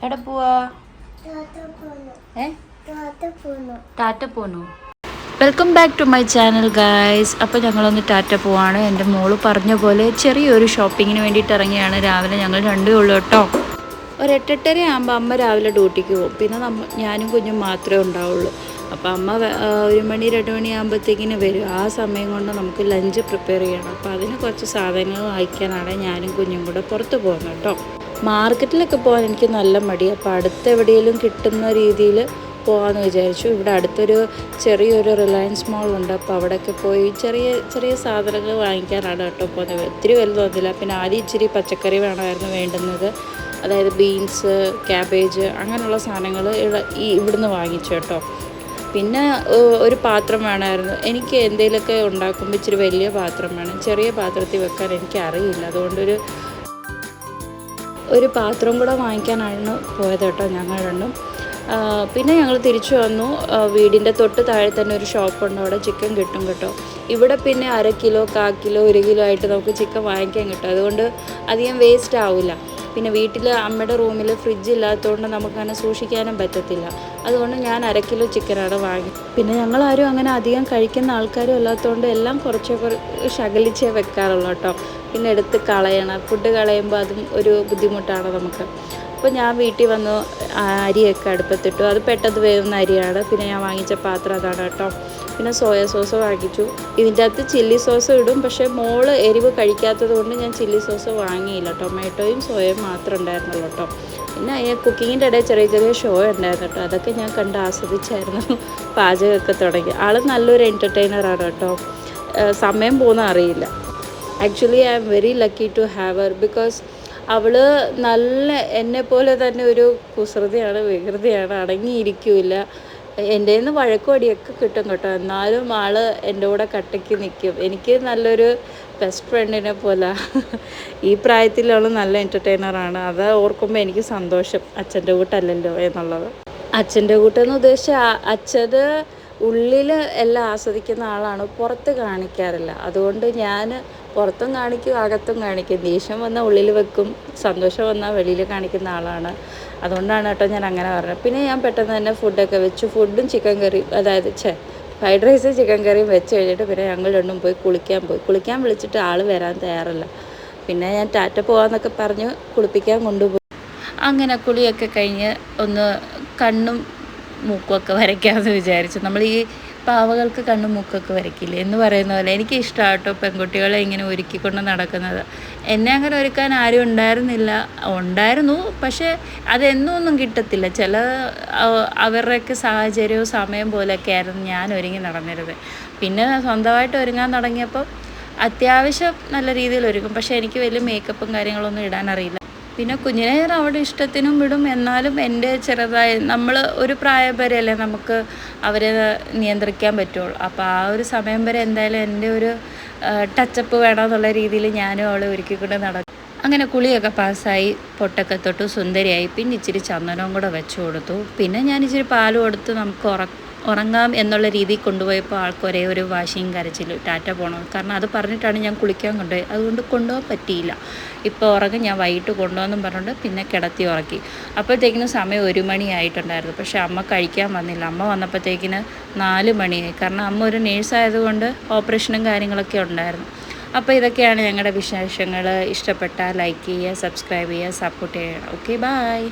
എവിടെ പോവാ? ടാറ്റ പോന്നു. Welcome back to my channel guys. അപ്പോൾ ഞങ്ങളൊന്ന് ടാറ്റ പോവാണ്. എൻ്റെ മോള് പറഞ്ഞ പോലെ ചെറിയൊരു ഷോപ്പിങ്ങിന് വേണ്ടിയിട്ട് ഇറങ്ങിയാണ്. രാവിലെ ഞങ്ങൾ രണ്ടേ ഉള്ളൂ കേട്ടോ. ഒരു 8:30 ആകുമ്പോൾ അമ്മ രാവിലെ ഡ്യൂട്ടിക്ക് പോകും. പിന്നെ ഞാനും കുഞ്ഞും മാത്രമേ ഉണ്ടാവുള്ളൂ. അപ്പോൾ അമ്മ 1 മണി 2 മണി ആകുമ്പോഴത്തേക്കിന് വരും. ആ സമയം കൊണ്ട് നമുക്ക് ലഞ്ച് പ്രിപ്പയർ ചെയ്യണം. അപ്പോൾ അതിന് കുറച്ച് സാധനങ്ങൾ വാങ്ങിക്കാനാണ് ഞാനും കുഞ്ഞും കൂടെ പുറത്ത് പോകുന്നത് കേട്ടോ. മാർക്കറ്റിലൊക്കെ പോകാൻ എനിക്ക് നല്ല മടി. അപ്പോൾ അടുത്ത് എവിടെയെങ്കിലും കിട്ടുന്ന രീതിയിൽ പോകാമെന്ന് വിചാരിച്ചു. ഇവിടെ അടുത്തൊരു ചെറിയൊരു റിലയൻസ് മോളുണ്ട്. അപ്പോൾ അവിടെയൊക്കെ പോയി ചെറിയ ചെറിയ സാധനങ്ങൾ വാങ്ങിക്കാനാണ് കേട്ടോ പോകുന്നത്. ഒത്തിരി വലുതൊന്നുമില്ല. പിന്നെ ആദ്യം ഇച്ചിരി പച്ചക്കറി വേണമായിരുന്നു വേണ്ടുന്നത്. അതായത് ബീൻസ്, ക്യാബേജ് അങ്ങനെയുള്ള സാധനങ്ങൾ ഇവിടുന്ന് വാങ്ങിച്ചു കേട്ടോ. പിന്നെ ഒരു പാത്രം വേണമായിരുന്നു. എനിക്ക് എന്തെങ്കിലുമൊക്കെ ഉണ്ടാക്കുമ്പോൾ ഇച്ചിരി വലിയ പാത്രം വേണം. ചെറിയ പാത്രത്തിൽ വെക്കാൻ എനിക്ക് അറിയില്ല. അതുകൊണ്ടൊരു പാത്രം കൂടെ വാങ്ങിക്കാനാണ് പോയത് കേട്ടോ ഞങ്ങൾ രണ്ടും. പിന്നെ ഞങ്ങൾ തിരിച്ചു വന്നു. വീടിൻ്റെ തൊട്ട് താഴെ തന്നെ ഒരു ഷോപ്പുണ്ട്. അവിടെ ചിക്കൻ കിട്ടും കേട്ടോ. ഇവിടെ പിന്നെ 1/2 കിലോ 1/4 കിലോ 1 കിലോ ആയിട്ട് നമുക്ക് ചിക്കൻ വാങ്ങിക്കാൻ കിട്ടും. അതുകൊണ്ട് അധികം വേസ്റ്റ് ആവില്ല. പിന്നെ വീട്ടിൽ അമ്മയുടെ റൂമിൽ ഫ്രിഡ്ജ് ഇല്ലാത്തതുകൊണ്ട് നമുക്കങ്ങനെ സൂക്ഷിക്കാനും പറ്റത്തില്ല. അതുകൊണ്ട് ഞാൻ 1/2 കിലോ ചിക്കനാണ് വാങ്ങി. പിന്നെ ഞങ്ങളാരും അങ്ങനെ അധികം കഴിക്കുന്ന ആൾക്കാരും അല്ലാത്തതുകൊണ്ട് എല്ലാം കുറച്ച് ശകലിച്ചേ വെക്കാറുള്ളൂ കേട്ടോ. പിന്നെ എടുത്ത് കളയണം. ഫുഡ് കളയുമ്പോൾ അതും ഒരു ബുദ്ധിമുട്ടാണ് നമുക്ക്. അപ്പോൾ ഞാൻ വീട്ടിൽ വന്നു അരിയൊക്കെ അടുപ്പത്തിട്ടു. അത് പെട്ടെന്ന് വേവുന്ന അരിയാണ്. പിന്നെ ഞാൻ വാങ്ങിച്ച പാത്രം അതാണ് കേട്ടോ. പിന്നെ സോയ സോസ് വാങ്ങിച്ചു. ഇതിൻ്റെ അകത്ത് ചില്ലി സോസ് ഇടും. പക്ഷേ മോള് എരിവ് കഴിക്കാത്തത് കൊണ്ട് ഞാൻ ചില്ലി സോസ് വാങ്ങിയില്ല. ടൊമാറ്റോയും സോയയും മാത്രം ഉണ്ടായിരുന്നുള്ളൂ കേട്ടോ. പിന്നെ കുക്കിങ്ങിൻ്റെ ഇടയിൽ ചെറിയ ചെറിയ ഷോ ഉണ്ടായിരുന്നു കേട്ടോ. അതൊക്കെ ഞാൻ കണ്ട് ആസ്വദിച്ചായിരുന്നു പാചകമൊക്കെ തുടങ്ങി. ആൾ നല്ലൊരു എൻ്റർടൈനറാണ് കേട്ടോ. സമയം പോകുന്ന അറിയില്ല. Actually I am very lucky to have her. Because അവൾ നല്ല എന്നെപ്പോലെ തന്നെ ഒരു കുസൃതിയാണ്, വികൃതിയാണ്, അടങ്ങിയിരിക്കില്ല. എൻ്റെ നിന്ന് വഴക്കും അടിയൊക്കെ കിട്ടും കേട്ടോ. എന്നാലും ആൾ എൻ്റെ കൂടെ കട്ടയ്ക്ക് നിൽക്കും. എനിക്ക് നല്ലൊരു ബെസ്റ്റ് ഫ്രണ്ടിനെ പോലെ. ഈ പ്രായത്തിൽ അവൾ നല്ല എൻ്റർടൈനറാണ്. അത് ഓർക്കുമ്പോൾ എനിക്ക് സന്തോഷം. അച്ഛൻ്റെ കൂട്ടല്ലല്ലോ എന്നുള്ളത്. അച്ഛൻ്റെ കൂട്ടെന്ന് ഉദ്ദേശിച്ച അച്ഛന് ഉള്ളിൽ എല്ലാം ആസ്വദിക്കുന്ന ആളാണ്, പുറത്ത് കാണിക്കാറില്ല. അതുകൊണ്ട് ഞാൻ പുറത്തും കാണിക്കും അകത്തും കാണിക്കും. ദേഷ്യം വന്നാൽ ഉള്ളിൽ വെക്കും, സന്തോഷം വന്നാൽ വെളിയിൽ കാണിക്കുന്ന ആളാണ്. അതുകൊണ്ടാണ് കേട്ടോ ഞാൻ അങ്ങനെ പറഞ്ഞത്. പിന്നെ ഞാൻ പെട്ടെന്ന് തന്നെ ഫുഡൊക്കെ വെച്ചു. ഫുഡും ചിക്കൻ കറിയും, അതായത് ഫ്രൈഡ് റൈസ് ചിക്കൻ കറിയും വെച്ച് കഴിഞ്ഞിട്ട് പിന്നെ ഞങ്ങൾ രണ്ടും പോയി കുളിക്കാൻ വിളിച്ചിട്ട് ആൾ വരാൻ തയ്യാറല്ല. പിന്നെ ഞാൻ ടാറ്റ പോകാമെന്നൊക്കെ പറഞ്ഞ് കുളിപ്പിക്കാൻ കൊണ്ടുപോയി. അങ്ങനെ കുളിയൊക്കെ കഴിഞ്ഞ് ഒന്ന് കണ്ണും മൂക്കുമൊക്കെ വരയ്ക്കാമെന്ന് വിചാരിച്ചു. നമ്മൾ ഈ പാവകൾക്ക് കണ്ണും മൂക്കൊക്കെ വരയ്ക്കില്ലേ എന്ന് പറയുന്ന പോലെ എനിക്ക് ഇഷ്ടമാണ് കേട്ടോ പെൺകുട്ടികളെ ഇങ്ങനെ ഒരുക്കിക്കൊണ്ട് നടക്കുന്നത്. എന്നെ അങ്ങനെ ഒരുക്കാൻ ആരും ഉണ്ടായിരുന്നു. പക്ഷേ അതെന്നൊന്നും കിട്ടത്തില്ല. ചില അവരുടെയൊക്കെ സാഹചര്യവും സമയം പോലെയൊക്കെ ആയിരുന്നു ഞാൻ ഒരുങ്ങി നടന്നിരുന്നത്. പിന്നെ സ്വന്തമായിട്ട് ഒരുങ്ങാൻ തുടങ്ങിയപ്പോൾ അത്യാവശ്യം നല്ല രീതിയിൽ ഒരുങ്ങും. പക്ഷേ എനിക്ക് വലിയ മേക്കപ്പും കാര്യങ്ങളൊന്നും ഇടാൻ അറിയില്ല. പിന്നെ കുഞ്ഞിനെ അവിടെ ഇഷ്ടത്തിനും വിടും. എന്നാലും എൻ്റെ ചെറുതായി നമ്മൾ ഒരു പ്രായം വരെയല്ലേ നമുക്ക് അവരെ നിയന്ത്രിക്കാൻ പറ്റുള്ളൂ. അപ്പോൾ ആ ഒരു സമയം വരെ എന്തായാലും എൻ്റെ ഒരു ടച്ചപ്പ് വേണമെന്നുള്ള രീതിയിൽ ഞാനും അവളെ ഒരുക്കിക്കൊണ്ട് നടക്കും. അങ്ങനെ കുളിയൊക്കെ പാസ്സായി, പൊട്ടൊക്കെ തൊട്ട് സുന്ദരിയായി. പിന്നെ ഇച്ചിരി ചന്ദനവും കൂടെ വെച്ച് കൊടുത്തു. പിന്നെ ഞാൻ ഇച്ചിരി പാലും കൊടുത്ത് നമുക്ക് ഉറങ്ങാം എന്നുള്ള രീതിയിൽ കൊണ്ടുപോയപ്പോൾ ആൾക്ക് ഒരേ ഒരു വാശിയും കരച്ചിലും ടാറ്റ പോകണം. കാരണം അത് പറഞ്ഞിട്ടാണ് ഞാൻ കുളിക്കാൻ കൊണ്ടുപോയി. അതുകൊണ്ട് കൊണ്ടുപോകാൻ പറ്റിയില്ല. ഇപ്പോൾ ഉറങ്ങും, ഞാൻ വൈകിട്ട് കൊണ്ടുപോകാമെന്നും പറഞ്ഞുകൊണ്ട് പിന്നെ കിടത്തി ഉറക്കി. അപ്പോഴത്തേക്കിനും സമയം 1 മണി ആയിട്ടുണ്ടായിരുന്നു. പക്ഷേ അമ്മ കഴിക്കാൻ വന്നില്ല. അമ്മ വന്നപ്പോഴത്തേക്കിന് 4 മണിയായി. കാരണം അമ്മ ഒരു നേഴ്സായതുകൊണ്ട് ഓപ്പറേഷനും കാര്യങ്ങളൊക്കെ ഉണ്ടായിരുന്നു. അപ്പോൾ ഇതൊക്കെയാണ് ഞങ്ങളുടെ വിശേഷങ്ങൾ. ഇഷ്ടപ്പെട്ടാൽ ലൈക്ക് ചെയ്യുക, സബ്സ്ക്രൈബ് ചെയ്യുക, സപ്പോർട്ട് ചെയ്യുക. Okay, by.